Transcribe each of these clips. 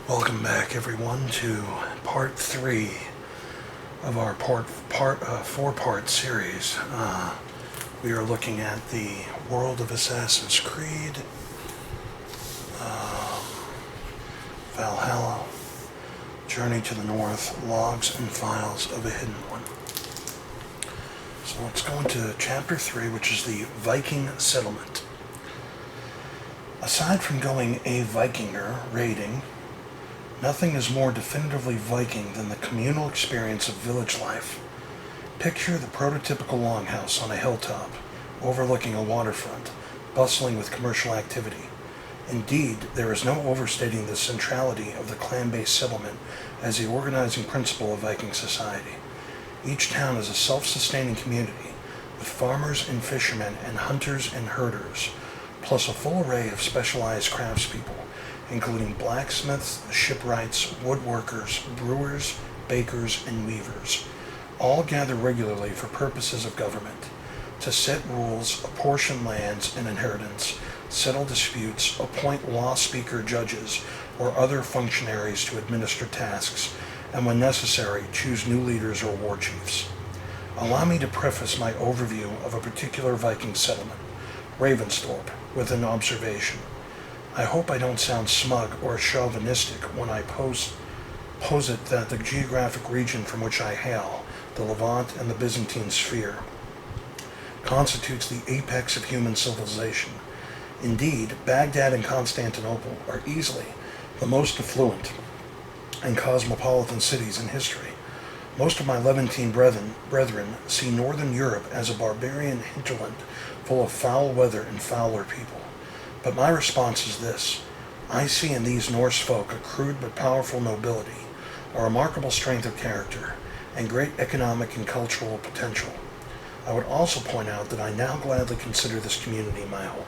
Welcome back, everyone, to part 3 of our four-part series. We are looking at the world of Assassin's Creed, Valhalla, Journey to the North, Logs and Files of a Hidden One. So let's go into Chapter 3, which is the Viking Settlement. Aside from going a Vikinger raiding, nothing is more definitively Viking than the communal experience of village life. Picture the prototypical longhouse on a hilltop, overlooking a waterfront, bustling with commercial activity. Indeed, there is no overstating the centrality of the clan-based settlement as the organizing principle of Viking society. Each town is a self-sustaining community, with farmers and fishermen and hunters and herders, plus a full array of specialized craftspeople, including blacksmiths, shipwrights, woodworkers, brewers, bakers, and weavers, all gather regularly for purposes of government, to set rules, apportion lands and inheritance, settle disputes, appoint law speaker judges or other functionaries to administer tasks, and when necessary, choose new leaders or war chiefs. Allow me to preface my overview of a particular Viking settlement, Ravensthorpe, with an observation. I hope I don't sound smug or chauvinistic when I posit that the geographic region from which I hail, the Levant and the Byzantine sphere, constitutes the apex of human civilization. Indeed, Baghdad and Constantinople are easily the most affluent and cosmopolitan cities in history. Most of my Levantine brethren see Northern Europe as a barbarian hinterland full of foul weather and fouler people. But my response is this: I see in these Norse folk a crude but powerful nobility, a remarkable strength of character, and great economic and cultural potential. I would also point out that I now gladly consider this community my home.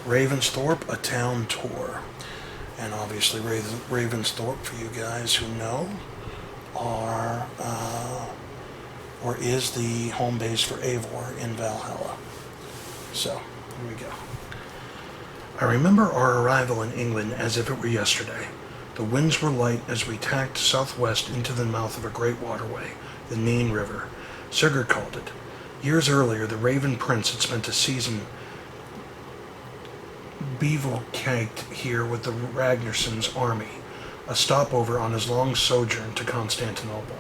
Ravensthorpe, a town tour. And obviously Ravensthorpe, for you guys who know, is the home base for Eivor in Valhalla. So, here we go. I remember our arrival in England as if it were yesterday. The winds were light as we tacked southwest into the mouth of a great waterway, the Nene River. Sigurd called it. Years earlier, the Raven Prince had spent a season bivouacked here with the Ragnarsson's army, a stopover on his long sojourn to Constantinople.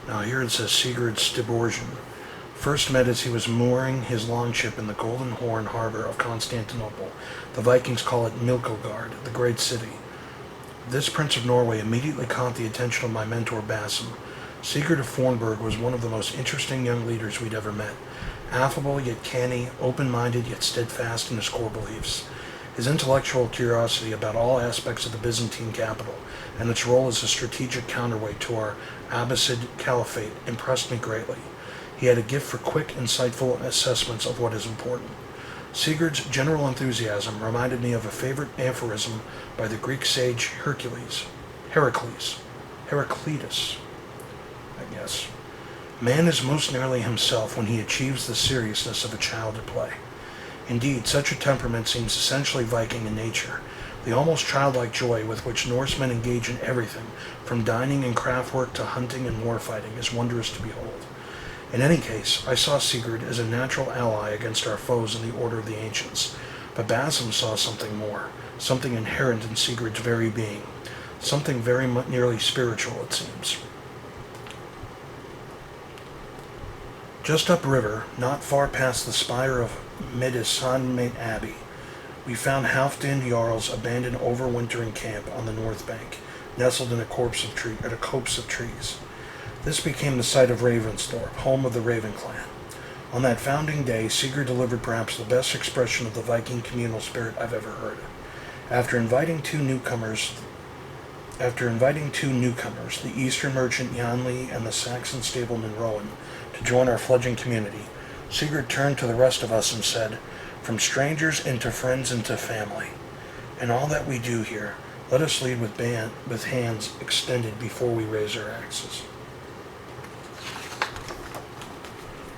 Now here it says Sigurd Styrbjörn. First met as he was mooring his longship in the Golden Horn harbor of Constantinople. The Vikings call it Milkogard, the great city. This Prince of Norway immediately caught the attention of my mentor Basim. Sigurd of Fornburg was one of the most interesting young leaders we'd ever met. Affable yet canny, open-minded yet steadfast in his core beliefs. His intellectual curiosity about all aspects of the Byzantine capital and its role as a strategic counterweight to our Abbasid Caliphate impressed me greatly. He had a gift for quick, insightful assessments of what is important. Sigurd's general enthusiasm reminded me of a favorite aphorism by the Greek sage Heraclitus, I guess. Man is most nearly himself when he achieves the seriousness of a child at play. Indeed, such a temperament seems essentially Viking in nature. The almost childlike joy with which Norsemen engage in everything, from dining and craft work to hunting and warfighting, is wondrous to behold. In any case, I saw Sigurd as a natural ally against our foes in the Order of the Ancients, but Basim saw something more, something inherent in Sigurd's very being, something very nearly spiritual, it seems. Just upriver, not far past the spire of Medisandmate Abbey, we found Halfdan Jarl's abandoned overwintering camp on the north bank, nestled in a copse of trees. This became the site of Ravensthorpe, home of the Raven clan. On that founding day, Sigurd delivered perhaps the best expression of the Viking communal spirit I've ever heard. After inviting two newcomers, the Eastern merchant Janli and the Saxon stableman Rowan, to join our fledgling community, Sigurd turned to the rest of us and said, "From strangers into friends into family. In all that we do here, let us lead with hands extended before we raise our axes."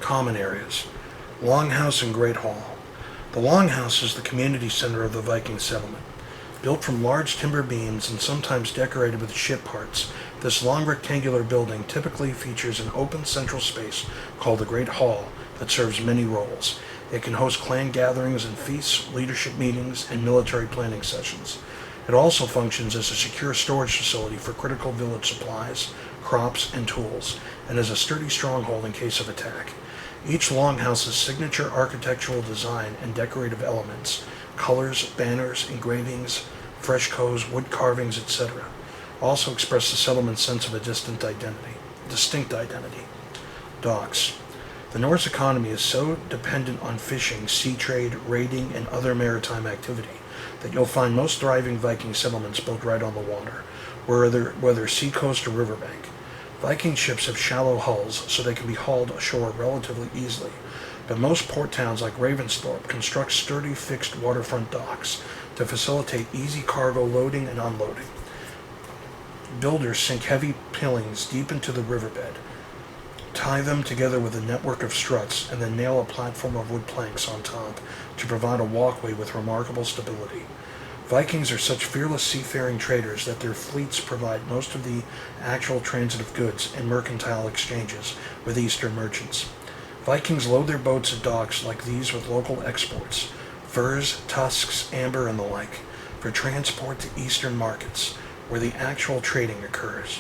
Common areas. Longhouse and Great Hall. The longhouse is the community center of the Viking settlement. Built from large timber beams and sometimes decorated with ship parts, this long rectangular building typically features an open central space called the Great Hall that serves many roles. It can host clan gatherings and feasts, leadership meetings, and military planning sessions. It also functions as a secure storage facility for critical village supplies, crops, and tools, and as a sturdy stronghold in case of attack. Each longhouse's signature architectural design and decorative elements, colors, banners, engravings, frescoes, wood carvings, etc., also express the settlement's sense of a distinct identity. Docks. The Norse economy is so dependent on fishing, sea trade, raiding, and other maritime activity that you'll find most thriving Viking settlements built right on the water, whether seacoast or riverbank. Viking ships have shallow hulls, so they can be hauled ashore relatively easily, but most port towns like Ravensthorpe construct sturdy fixed waterfront docks to facilitate easy cargo loading and unloading. Builders sink heavy pilings deep into the riverbed, tie them together with a network of struts, and then nail a platform of wood planks on top to provide a walkway with remarkable stability. Vikings are such fearless seafaring traders that their fleets provide most of the actual transit of goods and mercantile exchanges with Eastern merchants. Vikings load their boats at docks like these with local exports, furs, tusks, amber, and the like, for transport to Eastern markets, where the actual trading occurs.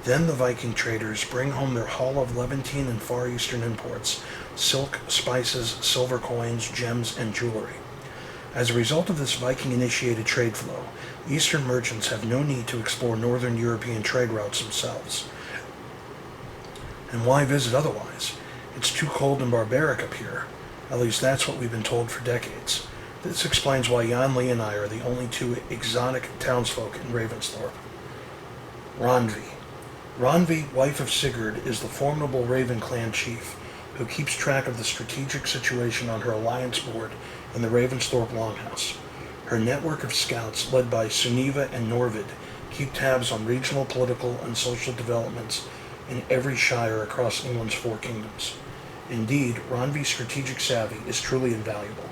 Then the Viking traders bring home their haul of Levantine and Far Eastern imports, silk, spices, silver coins, gems, and jewelry. As a result of this Viking-initiated trade flow, Eastern merchants have no need to explore Northern European trade routes themselves. And why visit otherwise? It's too cold and barbaric up here. At least that's what we've been told for decades. This explains why Jan Lee and I are the only two exotic townsfolk in Ravensthorpe. Randvi. Randvi, wife of Sigurd, is the formidable Raven clan chief who keeps track of the strategic situation on her alliance board in the Ravensthorpe Longhouse. Her network of scouts, led by Sunniva and Norvid, keep tabs on regional political and social developments in every shire across England's 4 kingdoms. Indeed, Randvi's strategic savvy is truly invaluable.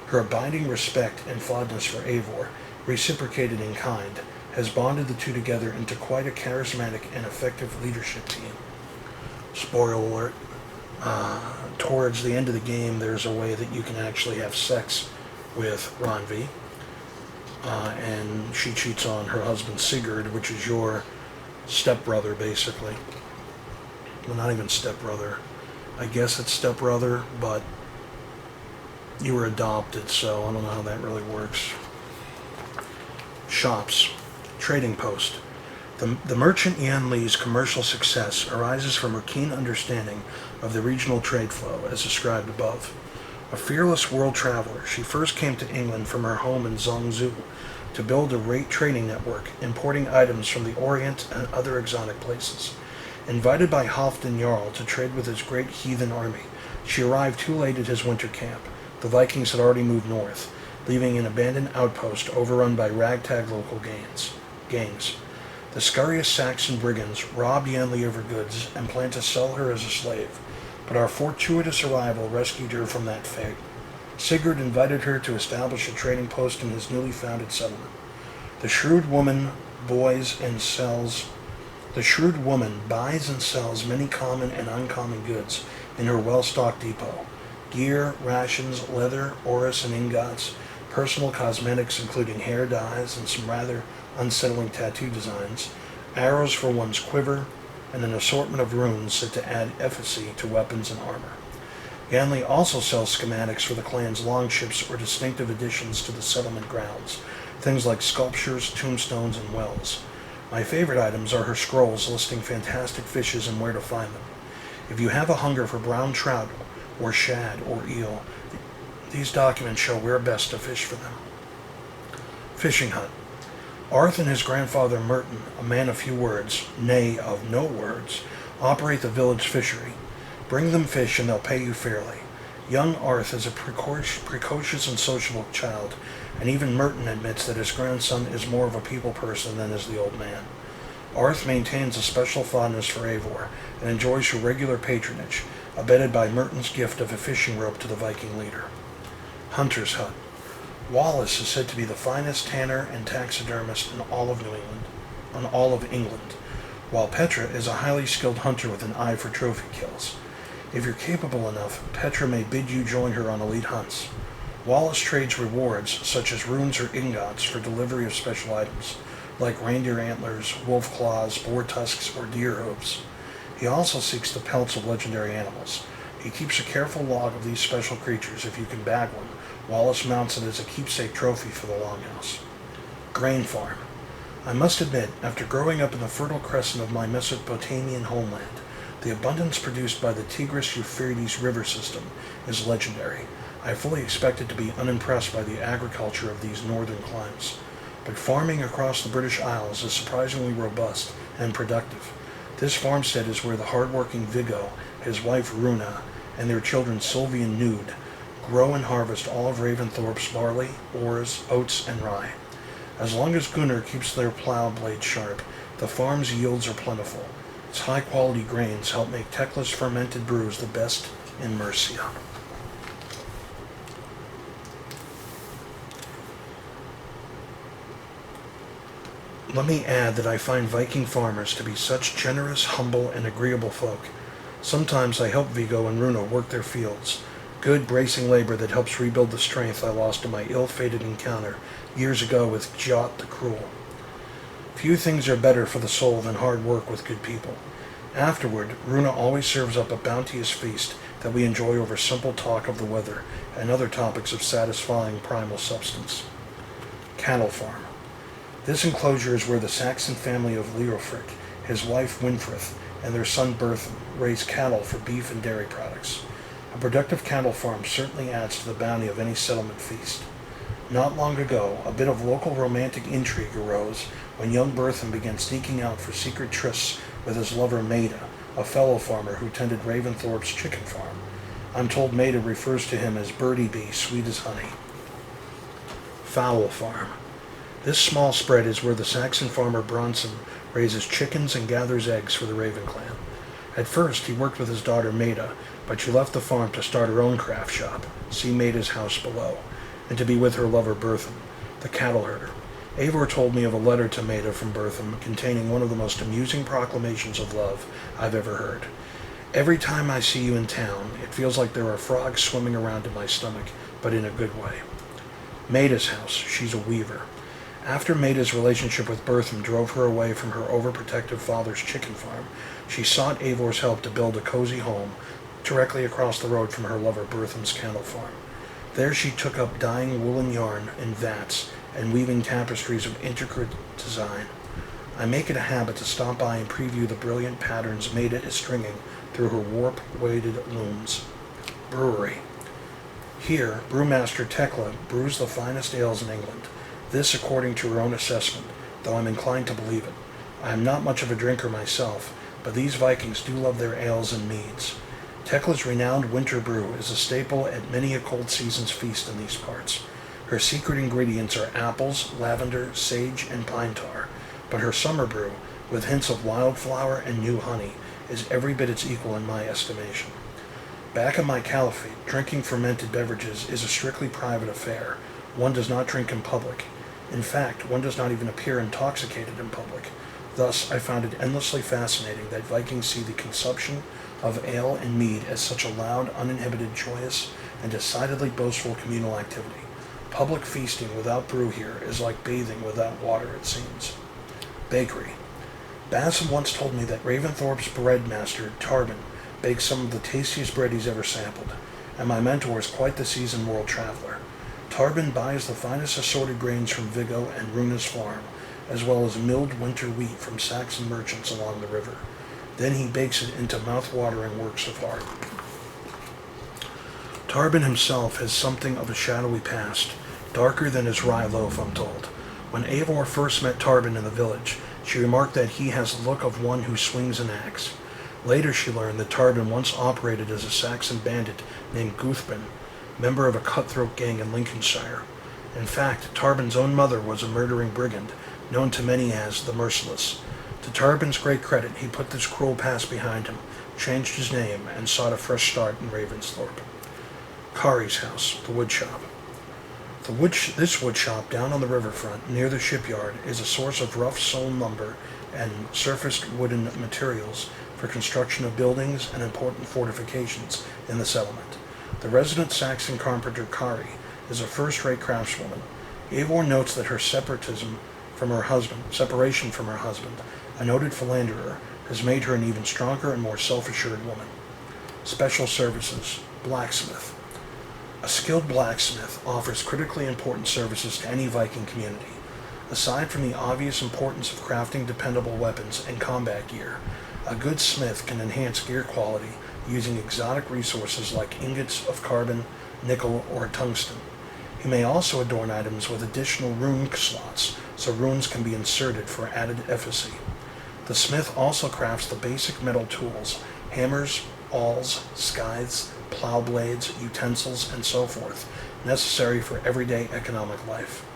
Her abiding respect and fondness for Eivor, reciprocated in kind, has bonded the two together into quite a charismatic and effective leadership team. Spoiler alert, towards the end of the game, there's a way that you can actually have sex with Randvi, and she cheats on her husband Sigurd, which is your stepbrother, basically. Well, not even stepbrother. I guess it's stepbrother, but you were adopted, so I don't know how that really works. Shops. Trading post. The merchant Jan Lee's commercial success arises from her keen understanding of the regional trade flow, as described above. A fearless world traveler, she first came to England from her home in Zhongzhou to build a rate trading network, importing items from the Orient and other exotic places. Invited by Halfdan Jarl to trade with his great heathen army, she arrived too late at his winter camp. The Vikings had already moved north, leaving an abandoned outpost overrun by ragtag local gangs. The scurrious Saxon brigands robbed Yanli of her goods and planned to sell her as a slave, but our fortuitous arrival rescued her from that fate. Sigurd invited her to establish a trading post in his newly founded settlement. The shrewd woman buys and sells many common and uncommon goods in her well-stocked depot: gear, rations, leather, orris and ingots, personal cosmetics including hair dyes and some rather unsettling tattoo designs, arrows for one's quiver, and an assortment of runes said to add efficacy to weapons and armor. Yanli also sells schematics for the clan's longships or distinctive additions to the settlement grounds, things like sculptures, tombstones, and wells. My favorite items are her scrolls listing fantastic fishes and where to find them. If you have a hunger for brown trout or shad or eel, these documents show where best to fish for them. Fishing hut. Arth and his grandfather Merton, a man of few words, nay, of no words, operate the village fishery. Bring them fish and they'll pay you fairly. Young Arth is a precocious and sociable child, and even Merton admits that his grandson is more of a people person than is the old man. Arth maintains a special fondness for Eivor and enjoys her regular patronage, abetted by Merton's gift of a fishing rope to the Viking leader. Hunter's Hut. Wallace is said to be the finest tanner and taxidermist in all of England, while Petra is a highly skilled hunter with an eye for trophy kills. If you're capable enough, Petra may bid you join her on elite hunts. Wallace trades rewards, such as runes or ingots, for delivery of special items, like reindeer antlers, wolf claws, boar tusks, or deer hooves. He also seeks the pelts of legendary animals. He keeps a careful log of these special creatures. If you can bag one, Wallace mounts it as a keepsake trophy for the Longhouse. Grain Farm. I must admit, after growing up in the fertile crescent of my Mesopotamian homeland, the abundance produced by the Tigris-Euphrates river system is legendary. I fully expected to be unimpressed by the agriculture of these northern climes, but farming across the British Isles is surprisingly robust and productive. This farmstead is where the hard-working Viggo, his wife Runa, and their children Sylvie and Nude grow and harvest all of Ravensthorpe's barley, ores, oats, and rye. As long as Gunnar keeps their plow blades sharp, the farm's yields are plentiful. Its high-quality grains help make Tekla's fermented brews the best in Mercia. Let me add that I find Viking farmers to be such generous, humble, and agreeable folk. Sometimes I help Viggo and Runa work their fields, good bracing labor that helps rebuild the strength I lost in my ill-fated encounter years ago with Jot the Cruel. Few things are better for the soul than hard work with good people. Afterward, Runa always serves up a bounteous feast that we enjoy over simple talk of the weather and other topics of satisfying primal substance. Cattle Farm. This enclosure is where the Saxon family of Leofric, his wife Winfrith, and their son Bertham raise cattle for beef and dairy products. A productive cattle farm certainly adds to the bounty of any settlement feast. Not long ago, a bit of local romantic intrigue arose when young Bertham began sneaking out for secret trysts with his lover Maida, a fellow farmer who tended Ravensthorpe's chicken farm. I'm told Maida refers to him as Birdie Bee, sweet as honey. Fowl Farm. This small spread is where the Saxon farmer Bronson raises chickens and gathers eggs for the Raven clan. At first, he worked with his daughter Maida, but she left the farm to start her own craft shop, see Maida's house below, and to be with her lover Bertham, the cattle herder. Eivor told me of a letter to Maida from Bertham containing one of the most amusing proclamations of love I've ever heard. Every time I see you in town, it feels like there are frogs swimming around in my stomach, but in a good way. Maida's house. She's a weaver. After Maida's relationship with Bertham drove her away from her overprotective father's chicken farm, she sought Eivor's help to build a cozy home directly across the road from her lover Bertham's cattle farm. There she took up dyeing woolen yarn in vats and weaving tapestries of intricate design. I make it a habit to stop by and preview the brilliant patterns Maida is stringing through her warp-weighted looms. Brewery. Here, brewmaster Tekla brews the finest ales in England. This according to her own assessment, though I'm inclined to believe it. I am not much of a drinker myself, but these Vikings do love their ales and meads. Tekla's renowned winter brew is a staple at many a cold season's feast in these parts. Her secret ingredients are apples, lavender, sage, and pine tar, but her summer brew, with hints of wildflower and new honey, is every bit its equal in my estimation. Back in my caliphate, drinking fermented beverages is a strictly private affair. One does not drink in public. In fact, one does not even appear intoxicated in public. Thus, I found it endlessly fascinating that Vikings see the consumption of ale and mead as such a loud, uninhibited, joyous, and decidedly boastful communal activity. Public feasting without brew here is like bathing without water, it seems. Bakery. Bassam once told me that Ravensthorpe's bread master, Tarbin, bakes some of the tastiest bread he's ever sampled, and my mentor is quite the seasoned world traveler. Tarbin buys the finest assorted grains from Viggo and Runa's farm, as well as milled winter wheat from Saxon merchants along the river. Then he bakes it into mouth-watering works of art. Tarbin himself has something of a shadowy past, darker than his rye loaf, I'm told. When Eivor first met Tarbin in the village, she remarked that he has the look of one who swings an axe. Later she learned that Tarbin once operated as a Saxon bandit named Guthbin, member of a cutthroat gang in Lincolnshire. In fact, Tarbin's own mother was a murdering brigand, known to many as the Merciless. To Tarbin's great credit, he put this cruel past behind him, changed his name, and sought a fresh start in Ravensthorpe. Kari's house, the woodshop. This wood shop down on the riverfront near the shipyard is a source of rough sawn lumber and surfaced wooden materials for construction of buildings and important fortifications in the settlement. The resident Saxon carpenter Kari is a first-rate craftswoman. Eivor notes that her separation from her husband, a noted philanderer, has made her an even stronger and more self-assured woman. Special services. Blacksmith. A skilled blacksmith offers critically important services to any Viking community. Aside from the obvious importance of crafting dependable weapons and combat gear, a good smith can enhance gear quality using exotic resources like ingots of carbon, nickel, or tungsten. He may also adorn items with additional rune slots, so runes can be inserted for added efficacy. The smith also crafts the basic metal tools, hammers, awls, scythes, plow blades, utensils, and so forth, necessary for everyday economic life.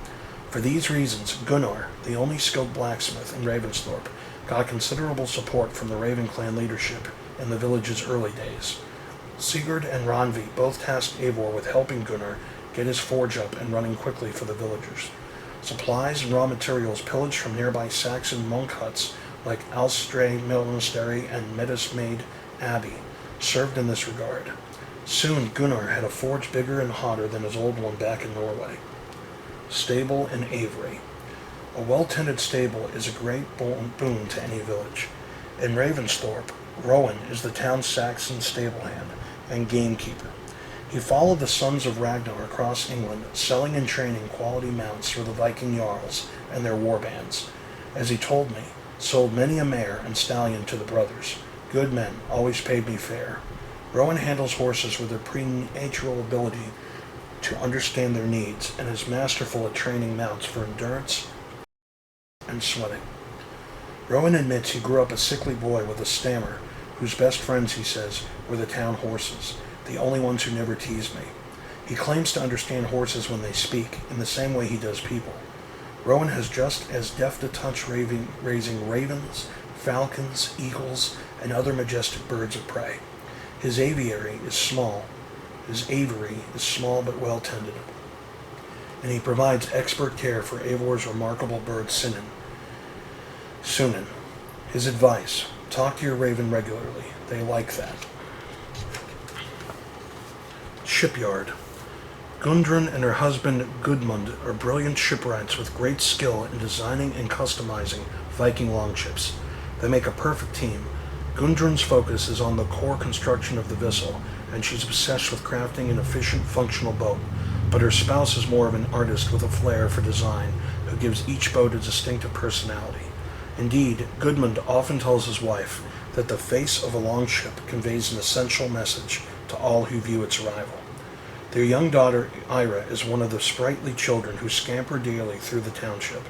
For these reasons, Gunnar, the only skilled blacksmith in Ravensthorpe, got considerable support from the Raven clan leadership in the village's early days. Sigurd and Randvi both tasked Eivor with helping Gunnar get his forge up and running quickly for the villagers. Supplies and raw materials pillaged from nearby Saxon monk huts like Alstray Monastery and Medismaid Abbey served in this regard. Soon Gunnar had a forge bigger and hotter than his old one back in Norway. Stable in Avery. A well-tended stable is a great boon to any village. In Ravensthorpe, Rowan is the town's Saxon stable hand and gamekeeper. He followed the sons of Ragnar across England, selling and training quality mounts for the Viking jarls and their war bands. As he told me, sold many a mare and stallion to the brothers. Good men, always paid me fair. Rowan handles horses with their preternatural ability to understand their needs and is masterful at training mounts for endurance and sweating. Rowan admits he grew up a sickly boy with a stammer, whose best friends, he says, were the town horses, the only ones who never teased me. He claims to understand horses when they speak, in the same way he does people. Rowan has just as deft a touch raising ravens, falcons, eagles, and other majestic birds of prey. His aviary is small but well tended, and he provides expert care for Eivor's remarkable bird Sunan. His advice: talk to your raven regularly. They like that. Shipyard. Gudrun and her husband Gudmund are brilliant shipwrights with great skill in designing and customizing Viking longships. They make a perfect team. Gudrun's focus is on the core construction of the vessel, and she's obsessed with crafting an efficient, functional boat. But her spouse is more of an artist with a flair for design, who gives each boat a distinctive personality. Indeed, Gudmund often tells his wife that the face of a longship conveys an essential message to all who view its arrival. Their young daughter, Ira, is one of the sprightly children who scamper daily through the township.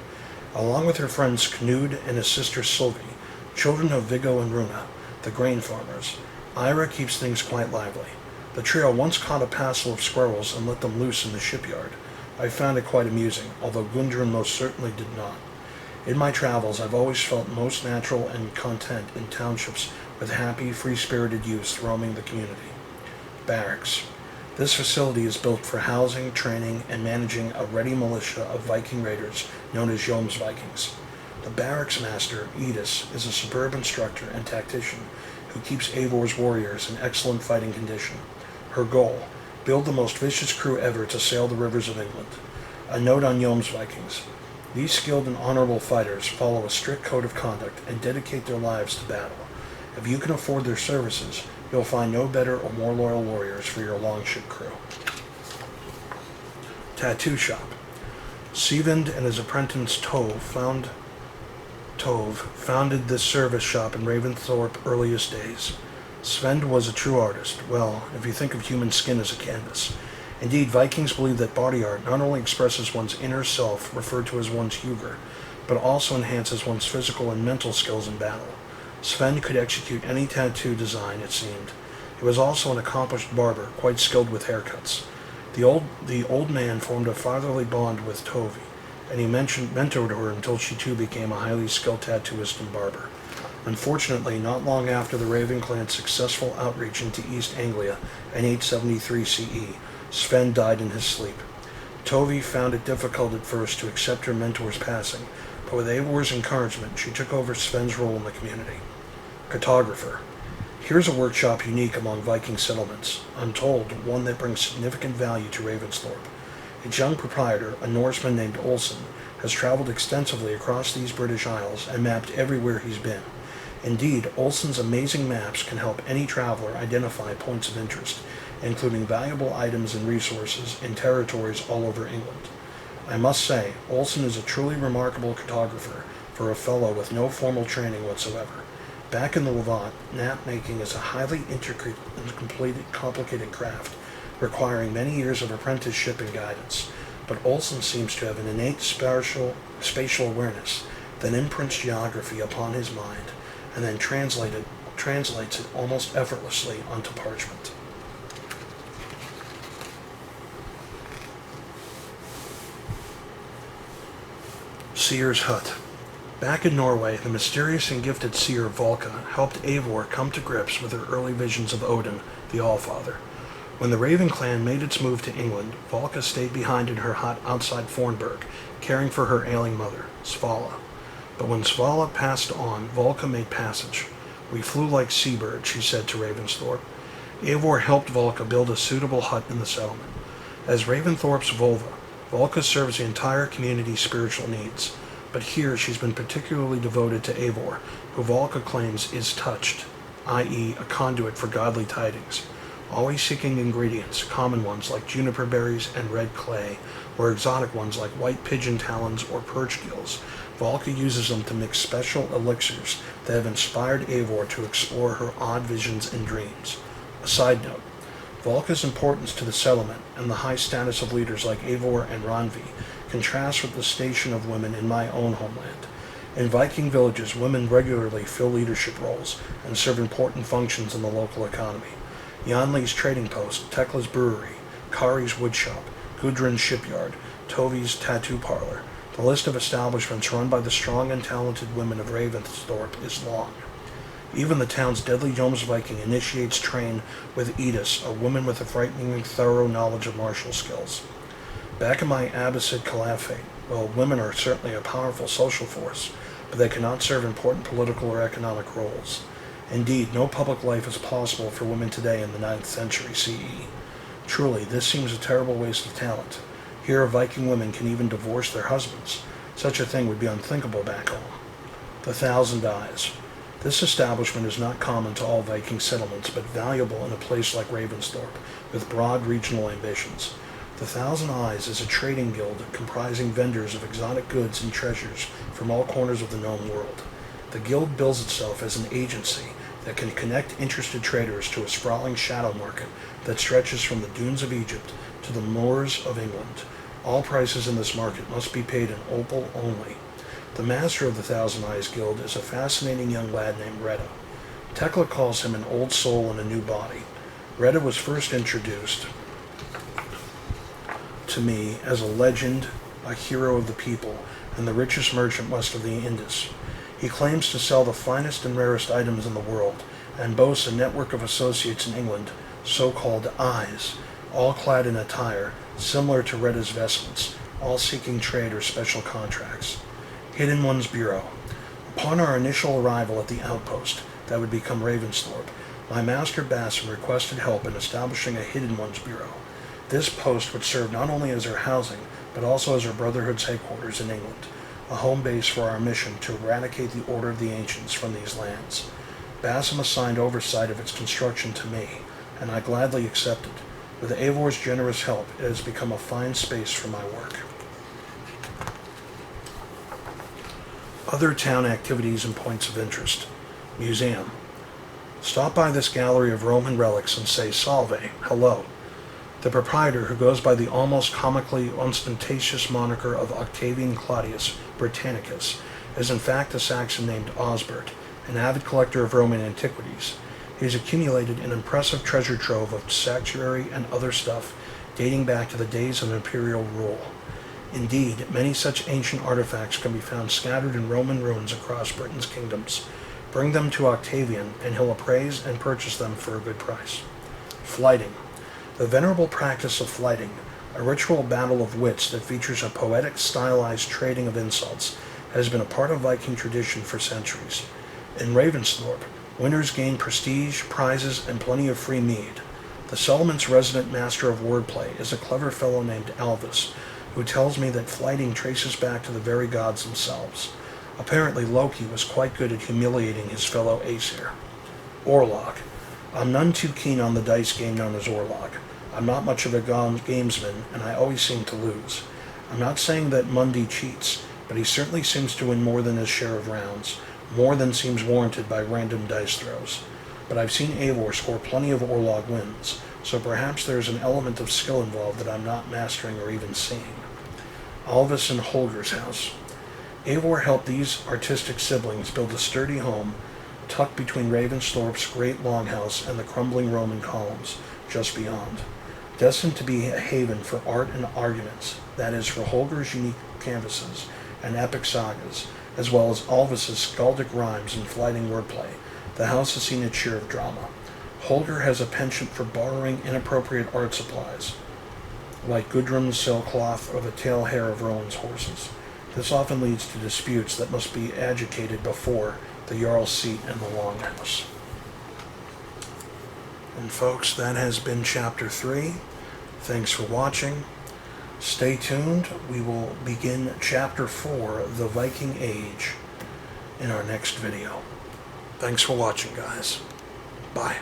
Along with her friends Knud and his sister Sylvie, children of Viggo and Runa, the grain farmers, Ira keeps things quite lively. The trio once caught a passel of squirrels and let them loose in the shipyard. I found it quite amusing, although Gudrun most certainly did not. In my travels, I've always felt most natural and content in townships with happy, free-spirited youths roaming the community. Barracks. This facility is built for housing, training, and managing a ready militia of Viking raiders known as Jomsvikings. The barracks master, Edis, is a superb instructor and tactician who keeps Eivor's warriors in excellent fighting condition. Her goal: build the most vicious crew ever to sail the rivers of England. A note on Jomsvikings. These skilled and honorable fighters follow a strict code of conduct and dedicate their lives to battle. If you can afford their services, you'll find no better or more loyal warriors for your longship crew. Tattoo shop. Sivind and his apprentice Tove founded this service shop in Ravensthorpe earliest days. Svend was a true artist, well, if you think of human skin as a canvas. Indeed, Vikings believed that body art not only expresses one's inner self, referred to as one's hugr, but also enhances one's physical and mental skills in battle. Sven could execute any tattoo design, it seemed. He was also an accomplished barber, quite skilled with haircuts. The old man formed a fatherly bond with Tovi, and he mentored her until she too became a highly skilled tattooist and barber. Unfortunately, not long after the Raven clan's successful outreach into East Anglia in 873 CE, Sven died in his sleep. Tovi found it difficult at first to accept her mentor's passing, but with Eivor's encouragement, she took over Sven's role in the community. Cartographer. Here's a workshop unique among Viking settlements, untold, one that brings significant value to Ravensthorpe. Its young proprietor, a Norseman named Olsen, has traveled extensively across these British Isles and mapped everywhere he's been. Indeed, Olsen's amazing maps can help any traveler identify points of interest, including valuable items and resources in territories all over England. I must say, Olsen is a truly remarkable cartographer for a fellow with no formal training whatsoever. Back in the Levant, map-making is a highly intricate and complicated craft, requiring many years of apprenticeship and guidance, but Olsen seems to have an innate spatial awareness that imprints geography upon his mind and then translates it almost effortlessly onto parchment. Seer's Hut. Back in Norway, the mysterious and gifted seer Valka helped Eivor come to grips with her early visions of Odin, the Allfather. When the Raven clan made its move to England, Valka stayed behind in her hut outside Fornburg, caring for her ailing mother, Svala. But when Svala passed on, Valka made passage. "We flew like seabirds," she said to Ravensthorpe. Eivor helped Valka build a suitable hut in the settlement. As Ravensthorpe's Volva, Valka serves the entire community's spiritual needs. But here she's been particularly devoted to Eivor, who Valka claims is touched, i.e. a conduit for godly tidings, always seeking ingredients, common ones like juniper berries and red clay, or exotic ones like white pigeon talons or perch gills. Valka uses them to mix special elixirs that have inspired Eivor to explore her odd visions and dreams. A side note, Valka's importance to the settlement and the high status of leaders like Eivor and Randvi contrasts with the station of women in my own homeland. In Viking villages, women regularly fill leadership roles and serve important functions in the local economy. Janli's trading post, Tekla's brewery, Kari's woodshop, Gudrun's shipyard, Tovi's tattoo parlor. The list of establishments run by the strong and talented women of Ravensthorpe is long. Even the town's deadly Jomsviking initiates train with Edis, a woman with a frighteningly thorough knowledge of martial skills. Back in my Abbasid Caliphate, well, women are certainly a powerful social force, but they cannot serve important political or economic roles. Indeed, no public life is possible for women today in the 9th century CE. Truly, this seems a terrible waste of talent. Here, Viking women can even divorce their husbands. Such a thing would be unthinkable back home. The Thousand Eyes. This establishment is not common to all Viking settlements, but valuable in a place like Ravensthorpe, with broad regional ambitions. The Thousand Eyes is a trading guild comprising vendors of exotic goods and treasures from all corners of the known world. The guild bills itself as an agency that can connect interested traders to a sprawling shadow market that stretches from the dunes of Egypt to the moors of England. All prices in this market must be paid in opal only. The master of the Thousand Eyes Guild is a fascinating young lad named Retta. Tekla calls him an old soul in a new body. Retta was first introduced to me as a legend, a hero of the people, and the richest merchant west of the Indus. He claims to sell the finest and rarest items in the world, and boasts a network of associates in England, so-called eyes, all clad in attire similar to Retta's vestments, all seeking trade or special contracts. Hidden One's Bureau. Upon our initial arrival at the outpost that would become Ravensthorpe, my master Basim requested help in establishing a Hidden One's Bureau. This post would serve not only as our housing, but also as our Brotherhood's headquarters in England, a home base for our mission to eradicate the Order of the Ancients from these lands. Basim assigned oversight of its construction to me, and I gladly accepted. With Eivor's generous help, it has become a fine space for my work. Other town activities and points of interest. Museum. Stop by this gallery of Roman relics and say salve, hello. The proprietor, who goes by the almost comically ostentatious moniker of Octavian Claudius Britannicus, is in fact a Saxon named Osbert, an avid collector of Roman antiquities. He has accumulated an impressive treasure trove of statuary and other stuff dating back to the days of imperial rule. Indeed, many such ancient artifacts can be found scattered in Roman ruins across Britain's kingdoms. Bring them to Octavian, and he'll appraise and purchase them for a good price. Flighting. The venerable practice of flighting, A ritual battle of wits that features a poetic, stylized trading of insults has been a part of Viking tradition for centuries. In Ravensthorpe, winners gain prestige, prizes, and plenty of free mead. The settlement's resident master of wordplay is a clever fellow named Alvis, who tells me that flighting traces back to the very gods themselves. Apparently Loki was quite good at humiliating his fellow Aesir. Orlog. I'm none too keen on the dice game known as Orlog. I'm not much of a gamesman, and I always seem to lose. I'm not saying that Mundy cheats, but he certainly seems to win more than his share of rounds, more than seems warranted by random dice throws. But I've seen Eivor score plenty of Orlog wins, so perhaps there's an element of skill involved that I'm not mastering or even seeing. Alvis and Holger's house. Eivor helped these artistic siblings build a sturdy home tucked between Ravensthorpe's great longhouse and the crumbling Roman columns just beyond. Destined to be a haven for art and arguments, that is, for Holger's unique canvases and epic sagas, as well as Alvis's skaldic rhymes and flighting wordplay, the house has seen its share of drama. Holger has a penchant for borrowing inappropriate art supplies, like Gudrun's sailcloth or the tail hair of Rowan's horses. This often leads to disputes that must be adjudicated before the Jarl's seat in the Longhouse. And folks, that has been Chapter 3. Thanks for watching. Stay tuned. We will begin Chapter 4, The Viking Age, in our next video. Thanks for watching, guys. Bye.